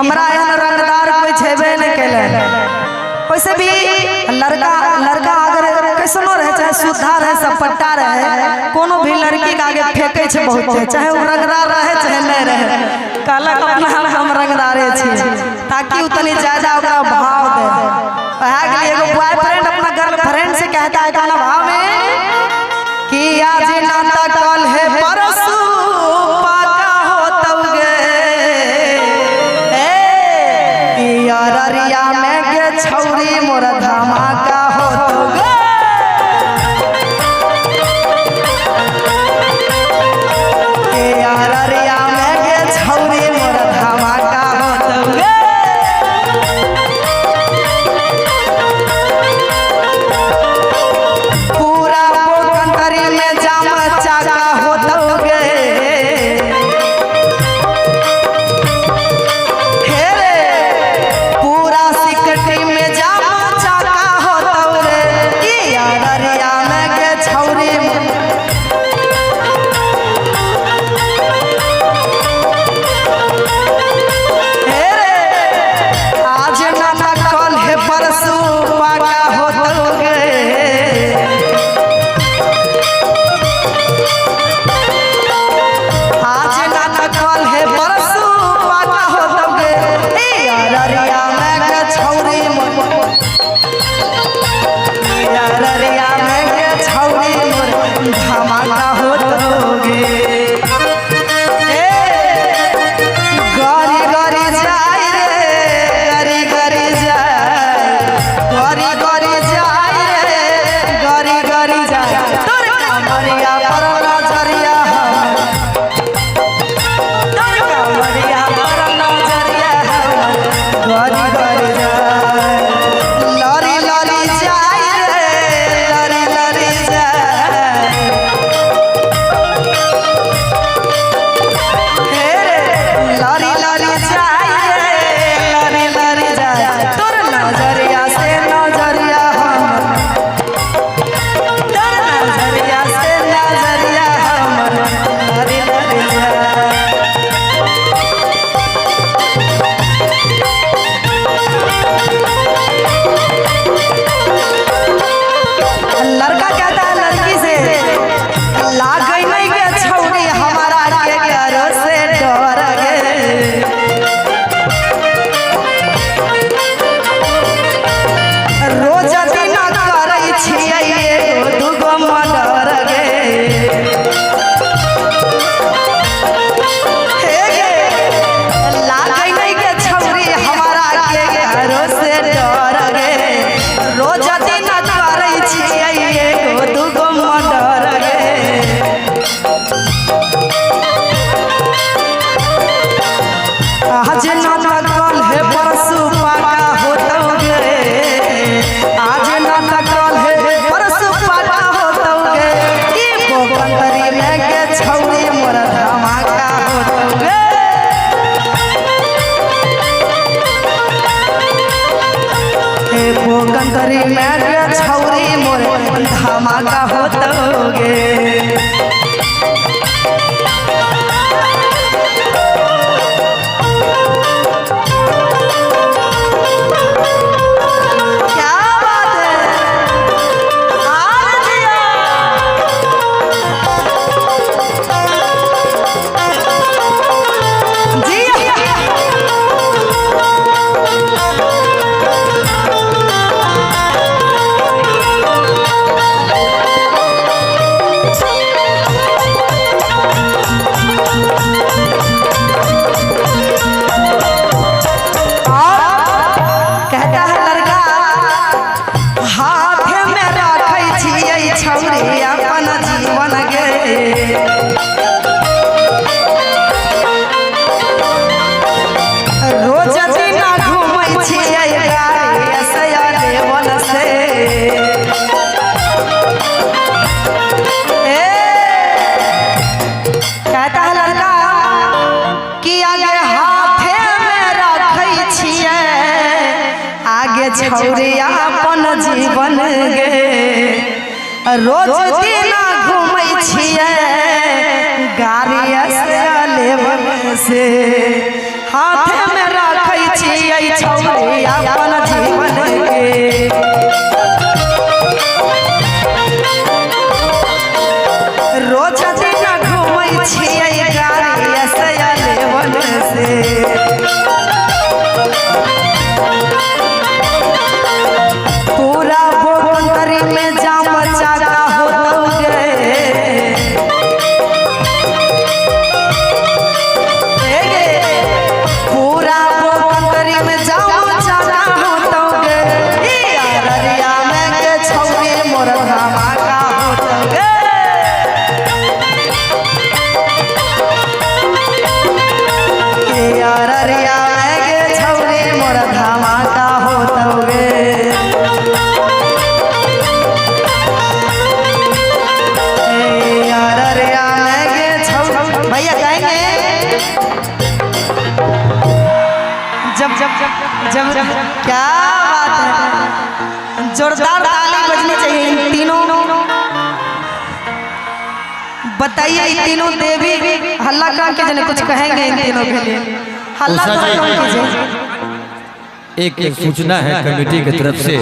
हमरा यहाँ रंगदार कोई छेबे नहीं कैले। वैसे भी लड़का अगर कैसनो रहे, चाहे सुधा रहे, सपट्टा रहे, कोनो भी लड़की के आगे फेंके छे बहुत, चाहे वो रंगदार रहे चाहे नहीं रहे, कहलक अपना हम रंगदारे छी, ताकि उतनी ज्यादा ओकरा भाव दे। वह के लिए एगो बॉयफ्रेंड अपना गर्लफ्रेंड से कहता है गाना भाव में कि आज ना कल है परसू पाका होतौगे, ए अररिया में गे छौरी मोर धमाका होतौगे, ए अररिया में गे छौरी मोर धमाका होतौगे। पूरा पोखरी में जाम चाका होतौगे, हे रे पूरा सिकटी में जाम चाका होतौगे, ई अररिया में गे छौरी हे रे आज ना कल है परसू पाका होतौगे, आज ना कल है परसू पाका होतौगे, ए अररिया में गे छौरी मोर, ए अररिया में गे छौरी मोर धमाका होतौगे। ए गरी गरी जाय रे, गरी गरी जाय, गरी गरी जाय रे, गरी गरी जाय, तोर कमरिया पर नजरिया कमरिया पर नजरिया गरी गरी जाय, लरी लरी जाय रे, लरी लरी जाय, हे रे लरी लरी जाय रे, लरी लरी जाय, तोर नजरिया से नजरिया तोर नजरिया से नजरिया लरी लरी जाय। लड़का कहता है लड़की से, लागई नहीं गे छौरी हमारा के घरों से डर गे, रोज दिन करई छियै एगो दूगो मर्डर गे, हे गे लागई नहीं गे छौरी हमारा के घरों से डर गे, रोज दिन करई छियै एगो दूगो मर्डर गे। आज ना कल है परसू पाका होतौगे, आज ना कल है परसू पाका होतौगे, ई पोखरी में गे छौरी मोर धमाका होतौगे, हे पोखरी में गे छौरी मोर धमाका होतौगे। क्या बात है, आज दिया जी कहता है लड़का हाथ में रखै छियै छौरी अपन जीवन गे, रोज दिन घूमै छियै गाड़ी से देवन से, कहता है लड़का कि आगे हाथे में रखै छियै आगे छौरी अपन जीवन गे, रोज दिन घूमै छियै गाड़ी से लेवन से, हाथ में रखै जियै छौरी अपन जीवन के रोज दिन घूमै छियै गाड़ी से लेवन से पूरा बोतरी में जाम चाका होतौगे पूरा बोतरी में जाम चाका होतौगे अररिया में के छौरी मोर धमाका होतौगे अररिया में के छौरी मोर धमाका होतौगे भैया गाएंगे जब जब जब जब जब क्या बात है जोरदार ताली बजनी चाहिए इन तीनों बताइए इन तीनों देवी हल्ला करके जने कुछ कहेंगे इन तीनों के लिए हल्ला कीजिए। एक सूचना है कमेटी की तरफ से